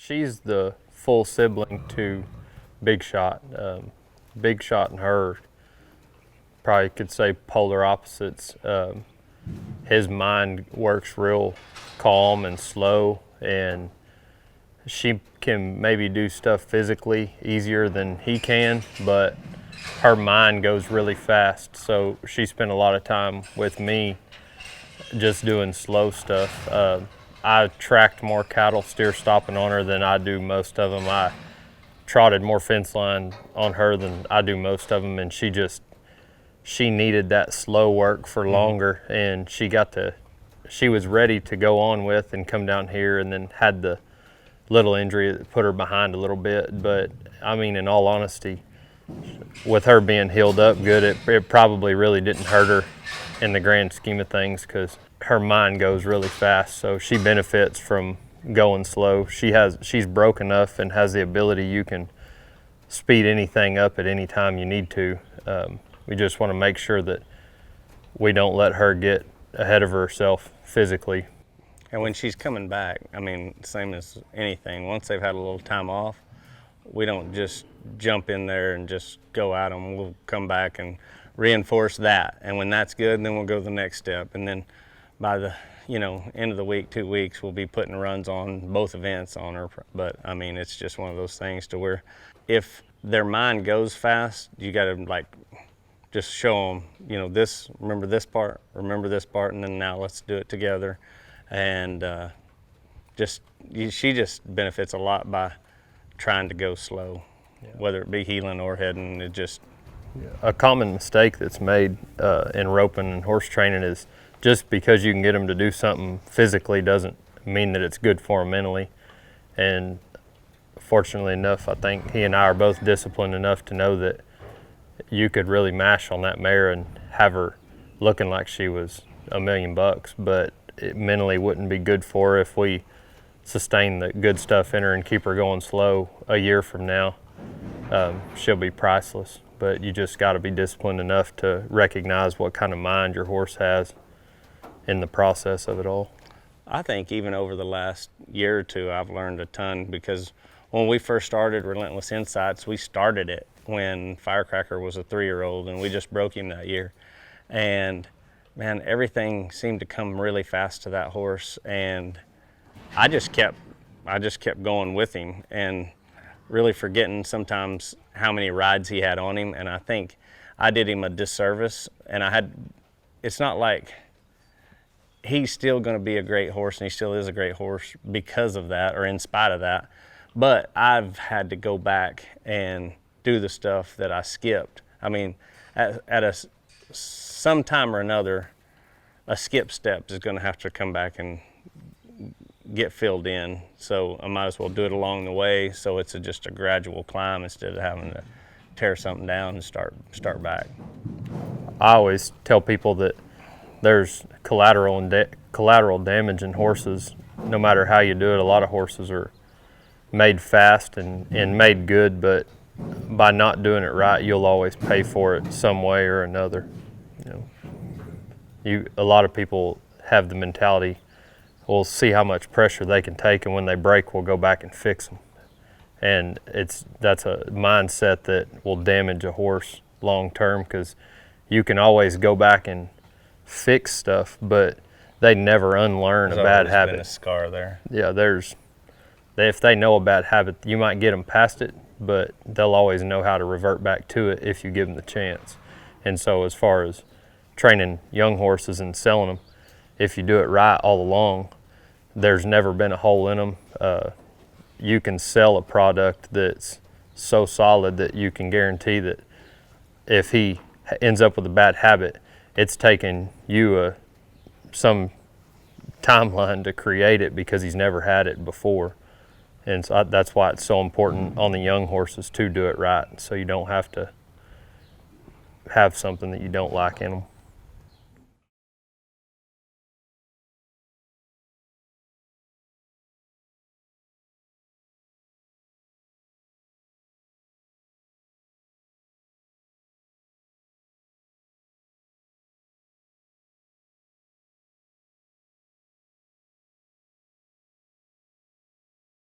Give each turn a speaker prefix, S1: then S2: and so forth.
S1: She's the full sibling to Big Shot. Big Shot and her probably could say polar opposites. His mind works real calm and slow, and she can maybe do stuff physically easier than he can, but her mind goes really fast. So she spent a lot of time with me just doing slow stuff. I tracked more cattle steer stopping on her than I do most of them. I trotted more fence line on her than I do most of them, and she needed that slow work for longer, and she was ready to go on with and come down here, and then had the little injury that put her behind a little bit. But I mean, in all honesty, with her being healed up good, it probably really didn't hurt her in the grand scheme of things, because her mind goes really fast, so she benefits from going slow. She's broke enough and has the ability, you can speed anything up at any time you need to. We just want to make sure that we don't let her get ahead of herself physically.
S2: And when she's coming back, I mean, same as anything, once they've had a little time off, we don't just jump in there and just go at them. We'll come back and reinforce that. And when that's good, then we'll go to the next step. And then by the end of the week, 2 weeks, we'll be putting runs on both events on her. But I mean, it's just one of those things to where if their mind goes fast, you got to just show them, remember this part, and then now let's do it together. And she just benefits a lot by trying to go slow, whether it be heeling or heading.
S1: A common mistake that's made in roping and horse training is just because you can get them to do something physically doesn't mean that it's good for them mentally. And fortunately enough, I think he and I are both disciplined enough to know that you could really mash on that mare and have her looking like she was $1 million, but it mentally wouldn't be good for her if we sustain the good stuff in her and keep her going slow. A year from now, she'll be priceless. But you just got to be disciplined enough to recognize what kind of mind your horse has in the process of it all.
S2: I think even over the last year or two, I've learned a ton, because when we first started Relentless Insights, we started it when Firecracker was a 3-year-old, and we just broke him that year. And man, everything seemed to come really fast to that horse, and I just kept going with him, and really forgetting sometimes how many rides he had on him. And I think I did him a disservice, and it's not like he's still going to be a great horse, and he still is a great horse because of that, or in spite of that. But I've had to go back and do the stuff that I skipped. I mean, at some time or another, a skip step is going to have to come back and get filled in. So I might as well do it along the way, so it's just a gradual climb instead of having to tear something down and start back.
S1: I always tell people that there's collateral damage in horses. No matter how you do it, a lot of horses are made fast and made good, but by not doing it right, you'll always pay for it some way or another. A lot of people have the mentality, we'll see how much pressure they can take, and when they break, we'll go back and fix them. And that's a mindset that will damage a horse long term, because you can always go back and fix stuff, but they never unlearn a bad habit.
S2: There's been a scar there.
S1: Yeah, if they know a bad habit, you might get them past it, but they'll always know how to revert back to it if you give them the chance. And so as far as training young horses and selling them, if you do it right all along, there's never been a hole in them. You can sell a product that's so solid that you can guarantee that if he ends up with a bad habit, it's taken you some timeline to create it, because he's never had it before. And so that's why it's so important on the young horses to do it right, so you don't have to have something that you don't like in them.